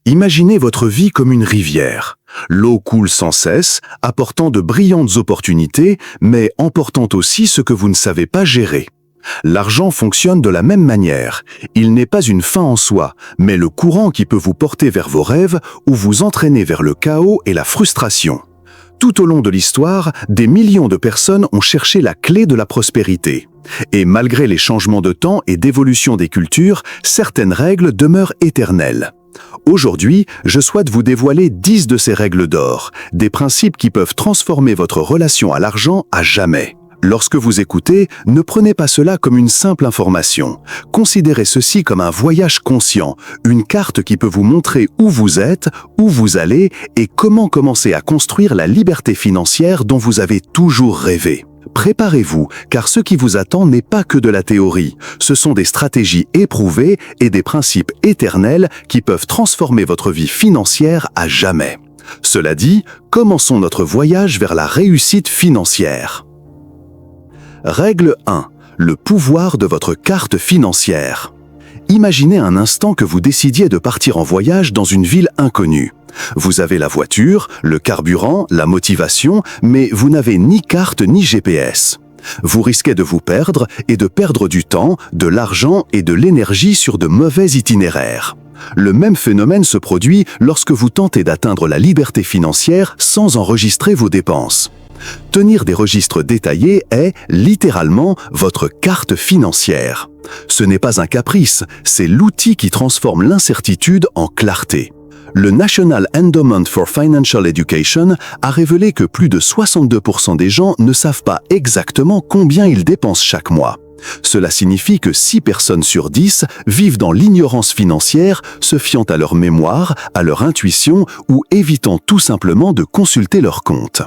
Imaginez votre vie comme une rivière. L'eau coule sans cesse, apportant de brillantes opportunités, mais emportant aussi ce que vous ne savez pas gérer. L'argent fonctionne de la même manière. Il n'est pas une fin en soi, mais le courant qui peut vous porter vers vos rêves ou vous entraîner vers le chaos et la frustration. Tout au long de l'histoire, des millions de personnes ont cherché la clé de la prospérité. Et malgré les changements de temps et d'évolution des cultures, certaines règles demeurent éternelles. Aujourd'hui, je souhaite vous dévoiler 10 de ces règles d'or, des principes qui peuvent transformer votre relation à l'argent à jamais. Lorsque vous écoutez, ne prenez pas cela comme une simple information. Considérez ceci comme un voyage conscient, une carte qui peut vous montrer où vous êtes, où vous allez et comment commencer à construire la liberté financière dont vous avez toujours rêvé. Préparez-vous, car ce qui vous attend n'est pas que de la théorie. Ce sont des stratégies éprouvées et des principes éternels qui peuvent transformer votre vie financière à jamais. Cela dit, commençons notre voyage vers la réussite financière. Règle 1. Le pouvoir de votre carte financière. Imaginez un instant que vous décidiez de partir en voyage dans une ville inconnue. Vous avez la voiture, le carburant, la motivation, mais vous n'avez ni carte ni GPS. Vous risquez de vous perdre et de perdre du temps, de l'argent et de l'énergie sur de mauvais itinéraires. Le même phénomène se produit lorsque vous tentez d'atteindre la liberté financière sans enregistrer vos dépenses. Tenir des registres détaillés est, littéralement, votre carte financière. Ce n'est pas un caprice, c'est l'outil qui transforme l'incertitude en clarté. Le National Endowment for Financial Education a révélé que plus de 62% des gens ne savent pas exactement combien ils dépensent chaque mois. Cela signifie que 6 personnes sur 10 vivent dans l'ignorance financière, se fiant à leur mémoire, à leur intuition ou évitant tout simplement de consulter leur compte.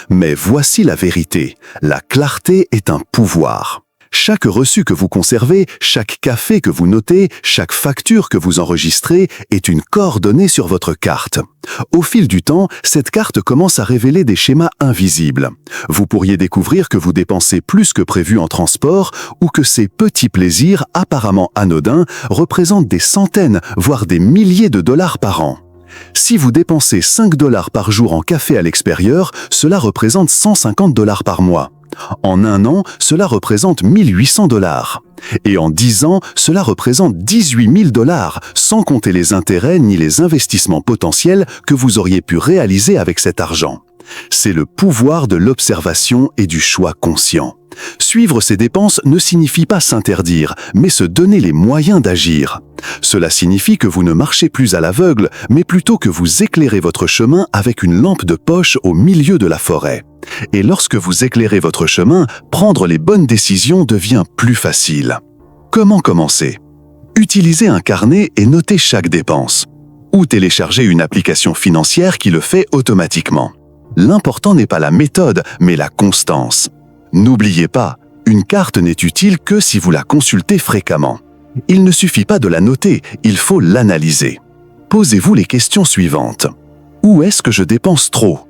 Mais voici la vérité, la clarté est un pouvoir. Chaque reçu que vous conservez, chaque café que vous notez, chaque facture que vous enregistrez est une coordonnée sur votre carte. Au fil du temps, cette carte commence à révéler des schémas invisibles. Vous pourriez découvrir que vous dépensez plus que prévu en transport ou que ces petits plaisirs apparemment anodins représentent des centaines, voire des milliers de dollars par an. Si vous dépensez 5 $ par jour en café à l'extérieur, cela représente 150 $ par mois. En un an, cela représente 1800 $. Et en 10 ans, cela représente 18 000 $, sans compter les intérêts ni les investissements potentiels que vous auriez pu réaliser avec cet argent. C'est le pouvoir de l'observation et du choix conscient. Suivre ses dépenses ne signifie pas s'interdire, mais se donner les moyens d'agir. Cela signifie que vous ne marchez plus à l'aveugle, mais plutôt que vous éclairez votre chemin avec une lampe de poche au milieu de la forêt. Et lorsque vous éclairez votre chemin, prendre les bonnes décisions devient plus facile. Comment commencer? Utilisez un carnet et notez chaque dépense. Ou téléchargez une application financière qui le fait automatiquement. L'important n'est pas la méthode, mais la constance. N'oubliez pas, une carte n'est utile que si vous la consultez fréquemment. Il ne suffit pas de la noter, il faut l'analyser. Posez-vous les questions suivantes. Où est-ce que je dépense trop?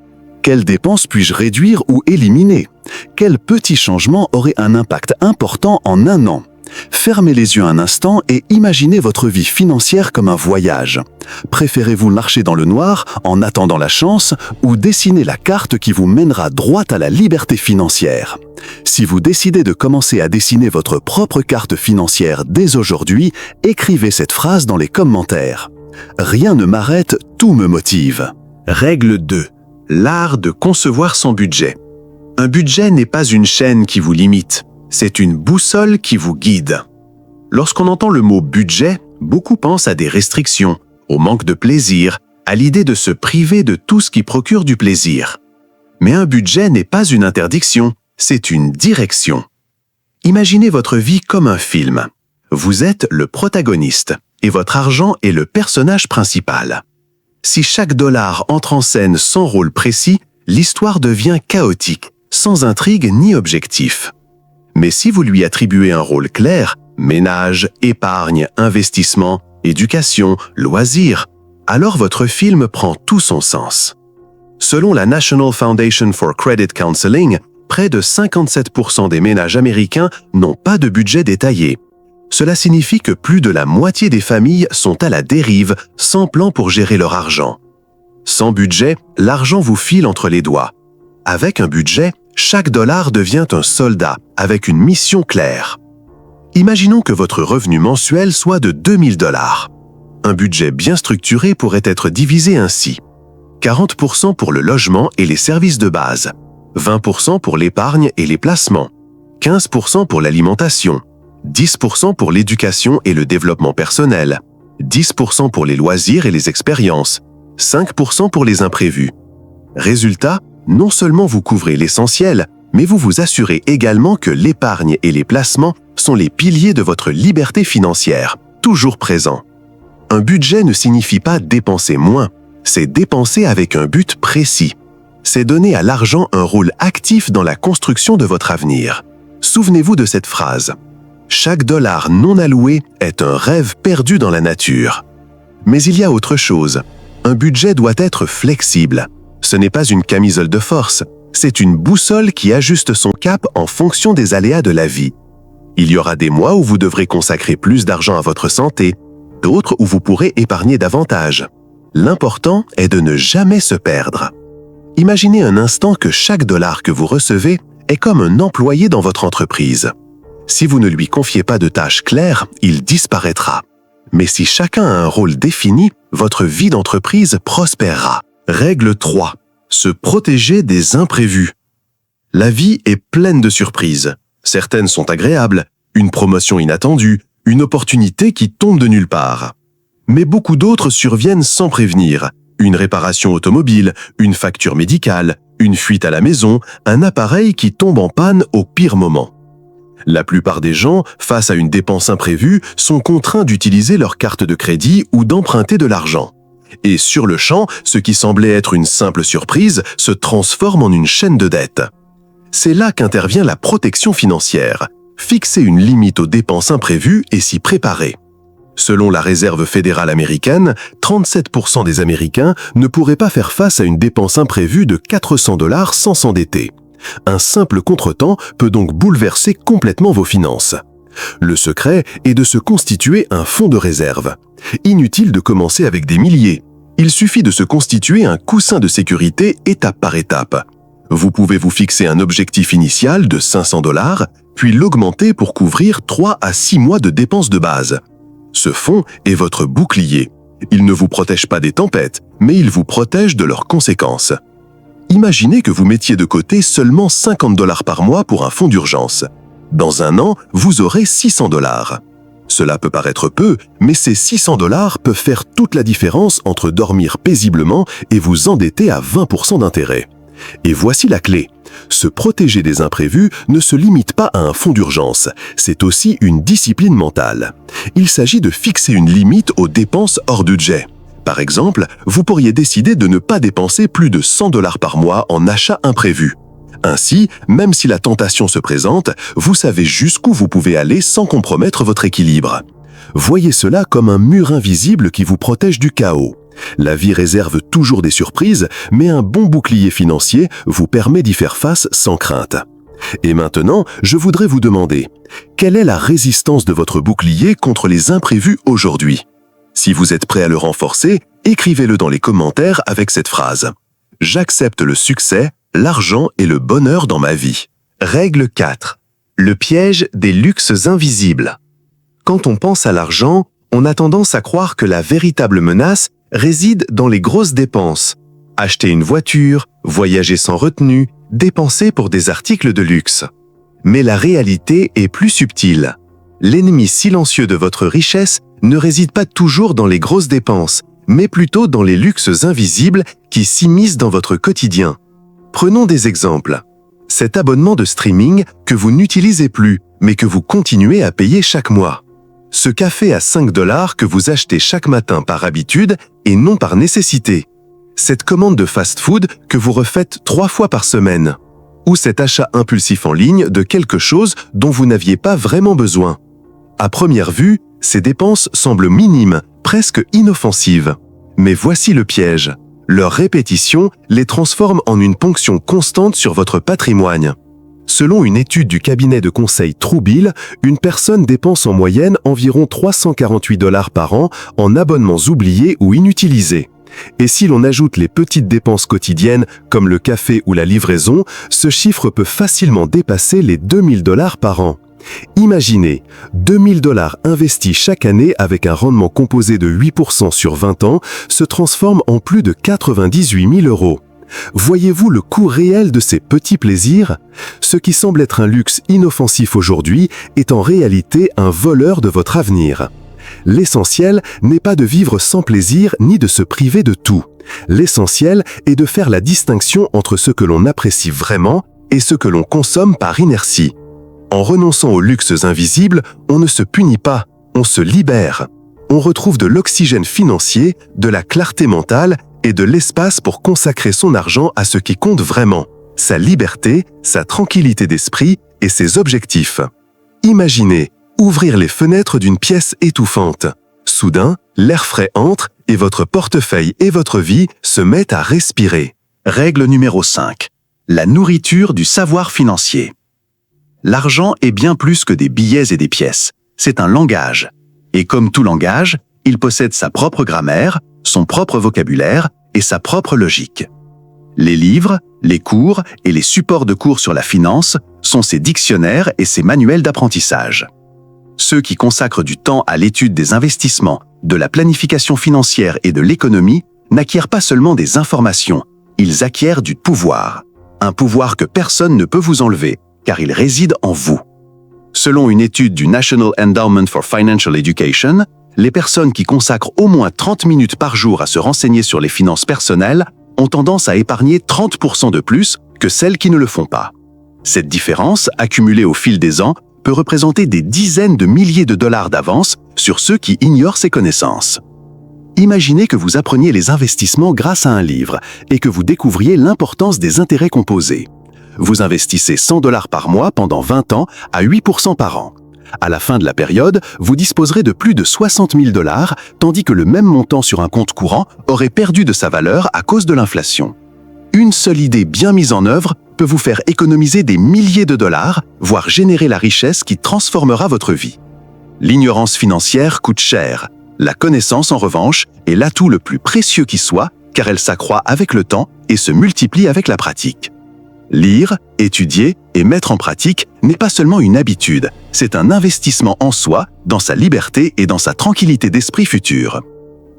Quelles dépenses puis-je réduire ou éliminer? Quel petit changement aurait un impact important en un an? Fermez les yeux un instant et imaginez votre vie financière comme un voyage. Préférez-vous marcher dans le noir en attendant la chance ou dessiner la carte qui vous mènera droit à la liberté financière? Si vous décidez de commencer à dessiner votre propre carte financière dès aujourd'hui, écrivez cette phrase dans les commentaires. Rien ne m'arrête, tout me motive. Règle 2. L'art de concevoir son budget. Un budget n'est pas une chaîne qui vous limite. C'est une boussole qui vous guide. Lorsqu'on entend le mot budget, beaucoup pensent à des restrictions, au manque de plaisir, à l'idée de se priver de tout ce qui procure du plaisir. Mais un budget n'est pas une interdiction, c'est une direction. Imaginez votre vie comme un film. Vous êtes le protagoniste et votre argent est le personnage principal. Si chaque dollar entre en scène sans rôle précis, l'histoire devient chaotique, sans intrigue ni objectif. Mais si vous lui attribuez un rôle clair, ménage, épargne, investissement, éducation, loisirs, alors votre film prend tout son sens. Selon la National Foundation for Credit Counseling, près de 57% des ménages américains n'ont pas de budget détaillé. Cela signifie que plus de la moitié des familles sont à la dérive, sans plan pour gérer leur argent. Sans budget, l'argent vous file entre les doigts. Avec un budget, chaque dollar devient un soldat, avec une mission claire. Imaginons que votre revenu mensuel soit de 2000 $. Un budget bien structuré pourrait être divisé ainsi. 40% pour le logement et les services de base, 20% pour l'épargne et les placements, 15% pour l'alimentation, 10% pour l'éducation et le développement personnel, 10% pour les loisirs et les expériences, 5% pour les imprévus. Résultat, non seulement vous couvrez l'essentiel, mais vous vous assurez également que l'épargne et les placements sont les piliers de votre liberté financière, toujours présents. Un budget ne signifie pas dépenser moins, c'est dépenser avec un but précis. C'est donner à l'argent un rôle actif dans la construction de votre avenir. Souvenez-vous de cette phrase. Chaque dollar non alloué est un rêve perdu dans la nature. Mais il y a autre chose. Un budget doit être flexible. Ce n'est pas une camisole de force, c'est une boussole qui ajuste son cap en fonction des aléas de la vie. Il y aura des mois où vous devrez consacrer plus d'argent à votre santé, d'autres où vous pourrez épargner davantage. L'important est de ne jamais se perdre. Imaginez un instant que chaque dollar que vous recevez est comme un employé dans votre entreprise. Si vous ne lui confiez pas de tâches claires, il disparaîtra. Mais si chacun a un rôle défini, votre vie d'entreprise prospérera. Règle 3. Se protéger des imprévus. La vie est pleine de surprises. Certaines sont agréables, une promotion inattendue, une opportunité qui tombe de nulle part. Mais beaucoup d'autres surviennent sans prévenir. Une réparation automobile, une facture médicale, une fuite à la maison, un appareil qui tombe en panne au pire moment. La plupart des gens, face à une dépense imprévue, sont contraints d'utiliser leur carte de crédit ou d'emprunter de l'argent. Et sur le champ, ce qui semblait être une simple surprise se transforme en une chaîne de dettes. C'est là qu'intervient la protection financière. Fixer une limite aux dépenses imprévues et s'y préparer. Selon la Réserve fédérale américaine, 37% des Américains ne pourraient pas faire face à une dépense imprévue de 400 $ sans s'endetter. Un simple contretemps peut donc bouleverser complètement vos finances. Le secret est de se constituer un fonds de réserve. Inutile de commencer avec des milliers. Il suffit de se constituer un coussin de sécurité étape par étape. Vous pouvez vous fixer un objectif initial de 500 $, puis l'augmenter pour couvrir 3 à 6 mois de dépenses de base. Ce fonds est votre bouclier. Il ne vous protège pas des tempêtes, mais il vous protège de leurs conséquences. Imaginez que vous mettiez de côté seulement 50 $ par mois pour un fonds d'urgence. Dans un an, vous aurez 600 $. Cela peut paraître peu, mais ces 600 $ peuvent faire toute la différence entre dormir paisiblement et vous endetter à 20% d'intérêt. Et voici la clé. Se protéger des imprévus ne se limite pas à un fonds d'urgence, c'est aussi une discipline mentale. Il s'agit de fixer une limite aux dépenses hors budget. Par exemple, vous pourriez décider de ne pas dépenser plus de 100 $ par mois en achats imprévus. Ainsi, même si la tentation se présente, vous savez jusqu'où vous pouvez aller sans compromettre votre équilibre. Voyez cela comme un mur invisible qui vous protège du chaos. La vie réserve toujours des surprises, mais un bon bouclier financier vous permet d'y faire face sans crainte. Et maintenant, je voudrais vous demander, quelle est la résistance de votre bouclier contre les imprévus aujourd'hui? Si vous êtes prêt à le renforcer, écrivez-le dans les commentaires avec cette phrase. J'accepte le succès, l'argent et le bonheur dans ma vie. Règle 4. Le piège des luxes invisibles. Quand on pense à l'argent, on a tendance à croire que la véritable menace réside dans les grosses dépenses. Acheter une voiture, voyager sans retenue, dépenser pour des articles de luxe. Mais la réalité est plus subtile. L'ennemi silencieux de votre richesse ne réside pas toujours dans les grosses dépenses, mais plutôt dans les luxes invisibles qui s'immiscent dans votre quotidien. Prenons des exemples. Cet abonnement de streaming que vous n'utilisez plus, mais que vous continuez à payer chaque mois. Ce café à 5 $ que vous achetez chaque matin par habitude et non par nécessité. Cette commande de fast-food que vous refaites 3 fois par semaine. Ou cet achat impulsif en ligne de quelque chose dont vous n'aviez pas vraiment besoin. À première vue, ces dépenses semblent minimes, presque inoffensives. Mais voici le piège. Leur répétition les transforme en une ponction constante sur votre patrimoine. Selon une étude du cabinet de conseil Truebill, une personne dépense en moyenne environ 348 $ par an en abonnements oubliés ou inutilisés. Et si l'on ajoute les petites dépenses quotidiennes comme le café ou la livraison, ce chiffre peut facilement dépasser les 2000 $ par an. Imaginez, 2000 $ investis chaque année avec un rendement composé de 8% sur 20 ans se transforme en plus de 98 000 €. Voyez-vous le coût réel de ces petits plaisirs? Ce qui semble être un luxe inoffensif aujourd'hui est en réalité un voleur de votre avenir. L'essentiel n'est pas de vivre sans plaisir ni de se priver de tout. L'essentiel est de faire la distinction entre ce que l'on apprécie vraiment et ce que l'on consomme par inertie. En renonçant aux luxes invisibles, on ne se punit pas, on se libère. On retrouve de l'oxygène financier, de la clarté mentale et de l'espace pour consacrer son argent à ce qui compte vraiment, sa liberté, sa tranquillité d'esprit et ses objectifs. Imaginez, ouvrir les fenêtres d'une pièce étouffante. Soudain, l'air frais entre et votre portefeuille et votre vie se mettent à respirer. Règle numéro 5. La nourriture du savoir financier. L'argent est bien plus que des billets et des pièces. C'est un langage. Et comme tout langage, il possède sa propre grammaire, son propre vocabulaire et sa propre logique. Les livres, les cours et les supports de cours sur la finance sont ses dictionnaires et ses manuels d'apprentissage. Ceux qui consacrent du temps à l'étude des investissements, de la planification financière et de l'économie n'acquièrent pas seulement des informations, ils acquièrent du pouvoir. Un pouvoir que personne ne peut vous enlever, car il réside en vous. Selon une étude du National Endowment for Financial Education, les personnes qui consacrent au moins 30 minutes par jour à se renseigner sur les finances personnelles ont tendance à épargner 30% de plus que celles qui ne le font pas. Cette différence, accumulée au fil des ans, peut représenter des dizaines de milliers de dollars d'avance sur ceux qui ignorent ces connaissances. Imaginez que vous appreniez les investissements grâce à un livre et que vous découvriez l'importance des intérêts composés. Vous investissez 100 $ par mois pendant 20 ans à 8% par an. À la fin de la période, vous disposerez de plus de 60 000 $, tandis que le même montant sur un compte courant aurait perdu de sa valeur à cause de l'inflation. Une seule idée bien mise en œuvre peut vous faire économiser des milliers de dollars, voire générer la richesse qui transformera votre vie. L'ignorance financière coûte cher. La connaissance, en revanche, est l'atout le plus précieux qui soit, car elle s'accroît avec le temps et se multiplie avec la pratique. Lire, étudier et mettre en pratique n'est pas seulement une habitude, c'est un investissement en soi, dans sa liberté et dans sa tranquillité d'esprit future.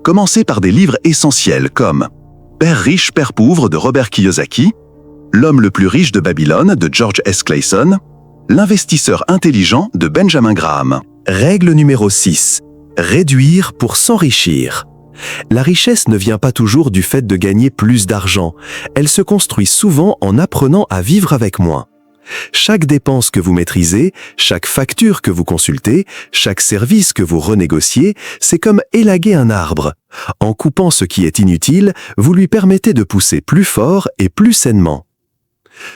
Commencez par des livres essentiels comme Père riche, Père pauvre de Robert Kiyosaki, L'homme le plus riche de Babylone de George S. Clason, L'investisseur intelligent de Benjamin Graham. Règle numéro 6. Réduire pour s'enrichir. La richesse ne vient pas toujours du fait de gagner plus d'argent. Elle se construit souvent en apprenant à vivre avec moins. Chaque dépense que vous maîtrisez, chaque facture que vous consultez, chaque service que vous renégociez, c'est comme élaguer un arbre. En coupant ce qui est inutile, vous lui permettez de pousser plus fort et plus sainement.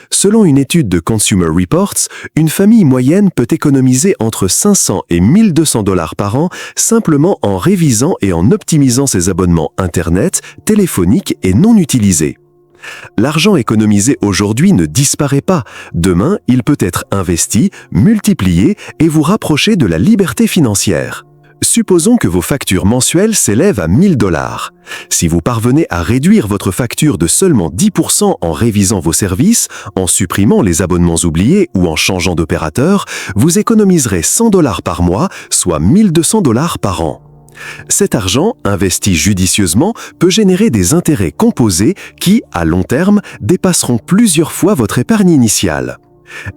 Selon une étude de Consumer Reports, une famille moyenne peut économiser entre 500 et 1200 $ par an simplement en révisant et en optimisant ses abonnements Internet, téléphoniques et non utilisés. L'argent économisé aujourd'hui ne disparaît pas. Demain, il peut être investi, multiplié et vous rapprocher de la liberté financière. Supposons que vos factures mensuelles s'élèvent à 1000 $. Si vous parvenez à réduire votre facture de seulement 10% en révisant vos services, en supprimant les abonnements oubliés ou en changeant d'opérateur, vous économiserez 100 $ par mois, soit 1200 $ par an. Cet argent, investi judicieusement, peut générer des intérêts composés qui, à long terme, dépasseront plusieurs fois votre épargne initiale.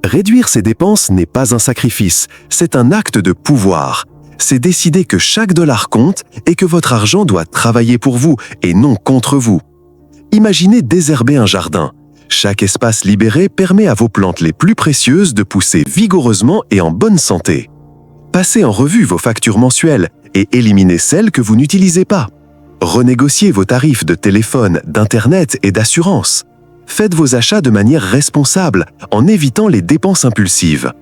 Réduire ses dépenses n'est pas un sacrifice, c'est un acte de pouvoir. C'est décider que chaque dollar compte et que votre argent doit travailler pour vous et non contre vous. Imaginez désherber un jardin. Chaque espace libéré permet à vos plantes les plus précieuses de pousser vigoureusement et en bonne santé. Passez en revue vos factures mensuelles et éliminez celles que vous n'utilisez pas. Renégociez vos tarifs de téléphone, d'internet et d'assurance. Faites vos achats de manière responsable en évitant les dépenses impulsives.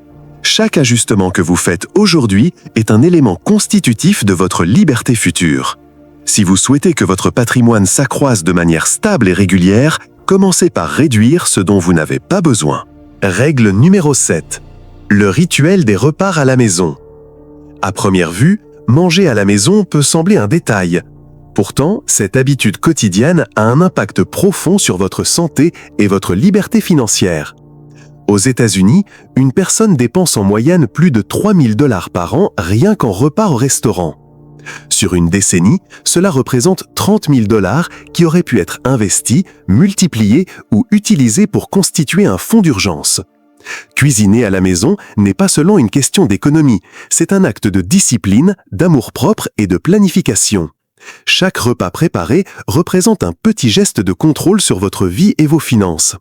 Chaque ajustement que vous faites aujourd'hui est un élément constitutif de votre liberté future. Si vous souhaitez que votre patrimoine s'accroisse de manière stable et régulière, commencez par réduire ce dont vous n'avez pas besoin. Règle numéro 7. Le rituel des repas à la maison. À première vue, manger à la maison peut sembler un détail. Pourtant, cette habitude quotidienne a un impact profond sur votre santé et votre liberté financière. Aux États-Unis, une personne dépense en moyenne plus de 3 000 $ par an rien qu'en repas au restaurant. Sur une décennie, cela représente 30 000 $ qui auraient pu être investis, multipliés ou utilisés pour constituer un fonds d'urgence. Cuisiner à la maison n'est pas seulement une question d'économie, c'est un acte de discipline, d'amour-propre et de planification. Chaque repas préparé représente un petit geste de contrôle sur votre vie et vos finances.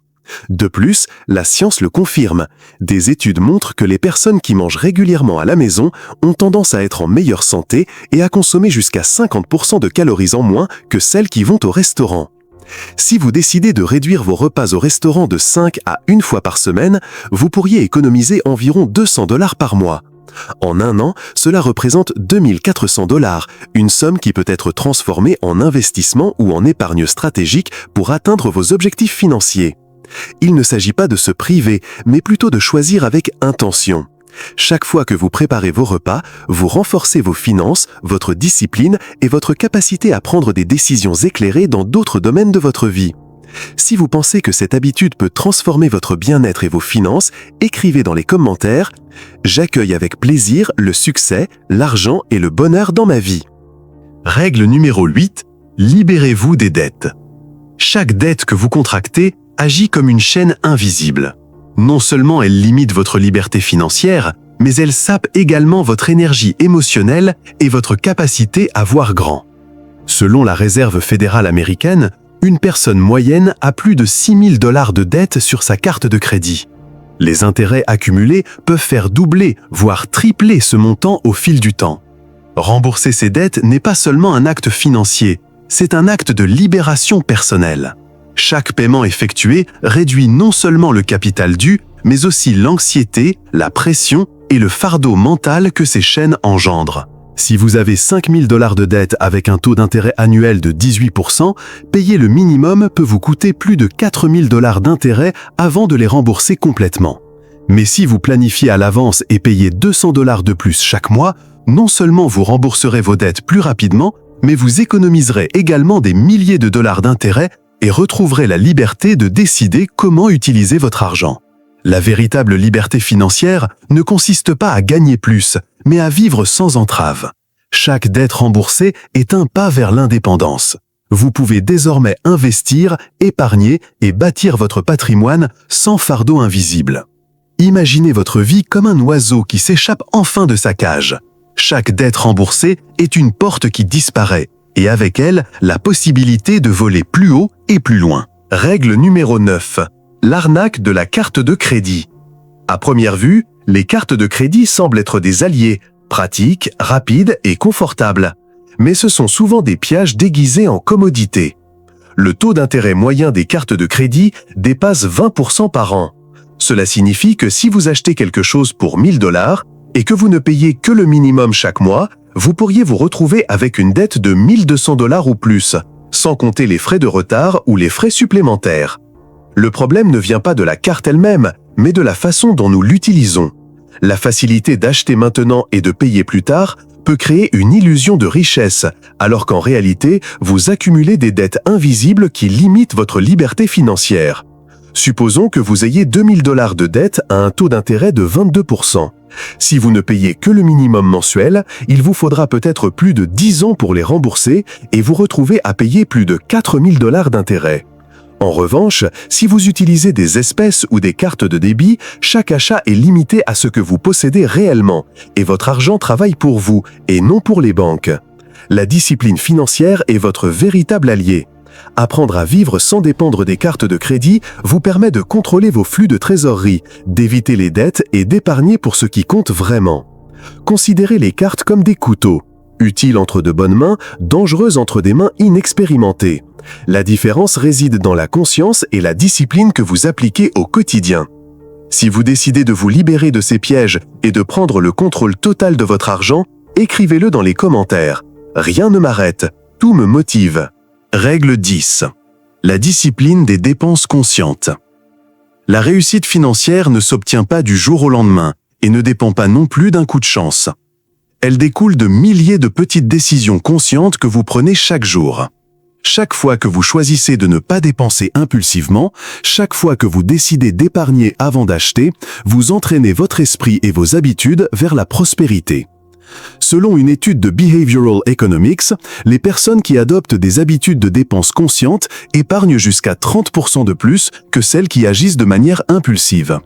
De plus, la science le confirme. Des études montrent que les personnes qui mangent régulièrement à la maison ont tendance à être en meilleure santé et à consommer jusqu'à 50% de calories en moins que celles qui vont au restaurant. Si vous décidez de réduire vos repas au restaurant de 5 à 1 fois par semaine, vous pourriez économiser environ 200 $ par mois. En un an, cela représente 2 400 $, une somme qui peut être transformée en investissement ou en épargne stratégique pour atteindre vos objectifs financiers. Il ne s'agit pas de se priver, mais plutôt de choisir avec intention. Chaque fois que vous préparez vos repas, vous renforcez vos finances, votre discipline et votre capacité à prendre des décisions éclairées dans d'autres domaines de votre vie. Si vous pensez que cette habitude peut transformer votre bien-être et vos finances, écrivez dans les commentaires « J'accueille avec plaisir le succès, l'argent et le bonheur dans ma vie ». Règle numéro 8. Libérez-vous des dettes. Chaque dette que vous contractez agit comme une chaîne invisible. Non seulement elle limite votre liberté financière, mais elle sape également votre énergie émotionnelle et votre capacité à voir grand. Selon la Réserve fédérale américaine, une personne moyenne a plus de 6 000 $ de dettes sur sa carte de crédit. Les intérêts accumulés peuvent faire doubler, voire tripler ce montant au fil du temps. Rembourser ces dettes n'est pas seulement un acte financier, c'est un acte de libération personnelle. Chaque paiement effectué réduit non seulement le capital dû, mais aussi l'anxiété, la pression et le fardeau mental que ces chaînes engendrent. Si vous avez 5 000 $ de dette avec un taux d'intérêt annuel de 18%, payer le minimum peut vous coûter plus de 4 000 $ d'intérêt avant de les rembourser complètement. Mais si vous planifiez à l'avance et payez 200 $ de plus chaque mois, non seulement vous rembourserez vos dettes plus rapidement, mais vous économiserez également des milliers de dollars d'intérêt et retrouverez la liberté de décider comment utiliser votre argent. La véritable liberté financière ne consiste pas à gagner plus, mais à vivre sans entrave. Chaque dette remboursée est un pas vers l'indépendance. Vous pouvez désormais investir, épargner et bâtir votre patrimoine sans fardeau invisible. Imaginez votre vie comme un oiseau qui s'échappe enfin de sa cage. Chaque dette remboursée est une porte qui disparaît, et avec elle, la possibilité de voler plus haut et plus loin. Règle numéro 9. L'arnaque de la carte de crédit. À première vue, les cartes de crédit semblent être des alliés, pratiques, rapides et confortables. Mais ce sont souvent des pièges déguisés en commodité. Le taux d'intérêt moyen des cartes de crédit dépasse 20% par an. Cela signifie que si vous achetez quelque chose pour 1 000 $ et que vous ne payez que le minimum chaque mois, vous pourriez vous retrouver avec une dette de 1 200 $ ou plus, sans compter les frais de retard ou les frais supplémentaires. Le problème ne vient pas de la carte elle-même, mais de la façon dont nous l'utilisons. La facilité d'acheter maintenant et de payer plus tard peut créer une illusion de richesse, alors qu'en réalité, vous accumulez des dettes invisibles qui limitent votre liberté financière. Supposons que vous ayez 2 000 $ de dette à un taux d'intérêt de 22%. Si vous ne payez que le minimum mensuel, il vous faudra peut-être plus de 10 ans pour les rembourser et vous retrouver à payer plus de 4 000 $ d'intérêt. En revanche, si vous utilisez des espèces ou des cartes de débit, chaque achat est limité à ce que vous possédez réellement, et votre argent travaille pour vous, et non pour les banques. La discipline financière est votre véritable allié. Apprendre à vivre sans dépendre des cartes de crédit vous permet de contrôler vos flux de trésorerie, d'éviter les dettes et d'épargner pour ce qui compte vraiment. Considérez les cartes comme des couteaux. Utiles entre de bonnes mains, dangereuses entre des mains inexpérimentées. La différence réside dans la conscience et la discipline que vous appliquez au quotidien. Si vous décidez de vous libérer de ces pièges et de prendre le contrôle total de votre argent, écrivez-le dans les commentaires. Rien ne m'arrête, tout me motive. Règle 10. La discipline des dépenses conscientes. La réussite financière ne s'obtient pas du jour au lendemain et ne dépend pas non plus d'un coup de chance. Elle découle de milliers de petites décisions conscientes que vous prenez chaque jour. Chaque fois que vous choisissez de ne pas dépenser impulsivement, chaque fois que vous décidez d'épargner avant d'acheter, vous entraînez votre esprit et vos habitudes vers la prospérité. Selon une étude de Behavioral Economics, les personnes qui adoptent des habitudes de dépenses conscientes épargnent jusqu'à 30% de plus que celles qui agissent de manière impulsive.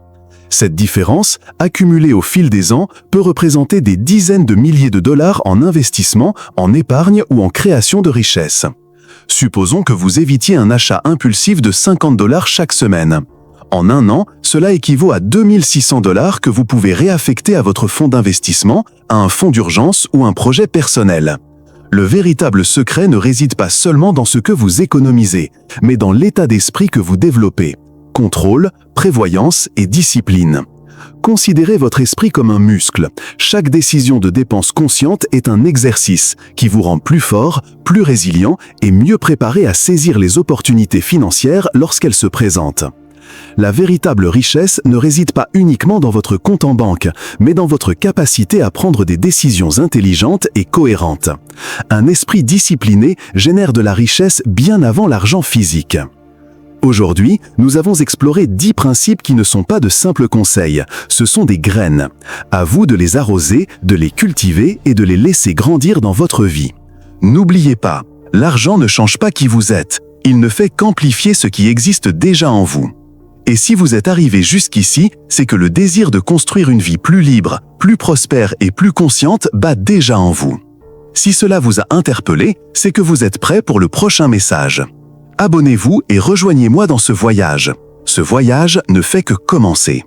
Cette différence, accumulée au fil des ans, peut représenter des dizaines de milliers de dollars en investissement, en épargne ou en création de richesse. Supposons que vous évitiez un achat impulsif de 50 dollars chaque semaine. En un an, cela équivaut à 2600 dollars que vous pouvez réaffecter à votre fonds d'investissement, à un fonds d'urgence ou un projet personnel. Le véritable secret ne réside pas seulement dans ce que vous économisez, mais dans l'état d'esprit que vous développez. Contrôle, prévoyance et discipline. Considérez votre esprit comme un muscle. Chaque décision de dépense consciente est un exercice qui vous rend plus fort, plus résilient et mieux préparé à saisir les opportunités financières lorsqu'elles se présentent. La véritable richesse ne réside pas uniquement dans votre compte en banque, mais dans votre capacité à prendre des décisions intelligentes et cohérentes. Un esprit discipliné génère de la richesse bien avant l'argent physique. Aujourd'hui, nous avons exploré 10 principes qui ne sont pas de simples conseils, ce sont des graines. À vous de les arroser, de les cultiver et de les laisser grandir dans votre vie. N'oubliez pas, l'argent ne change pas qui vous êtes, il ne fait qu'amplifier ce qui existe déjà en vous. Et si vous êtes arrivé jusqu'ici, c'est que le désir de construire une vie plus libre, plus prospère et plus consciente bat déjà en vous. Si cela vous a interpellé, c'est que vous êtes prêt pour le prochain message. Abonnez-vous et rejoignez-moi dans ce voyage. Ce voyage ne fait que commencer.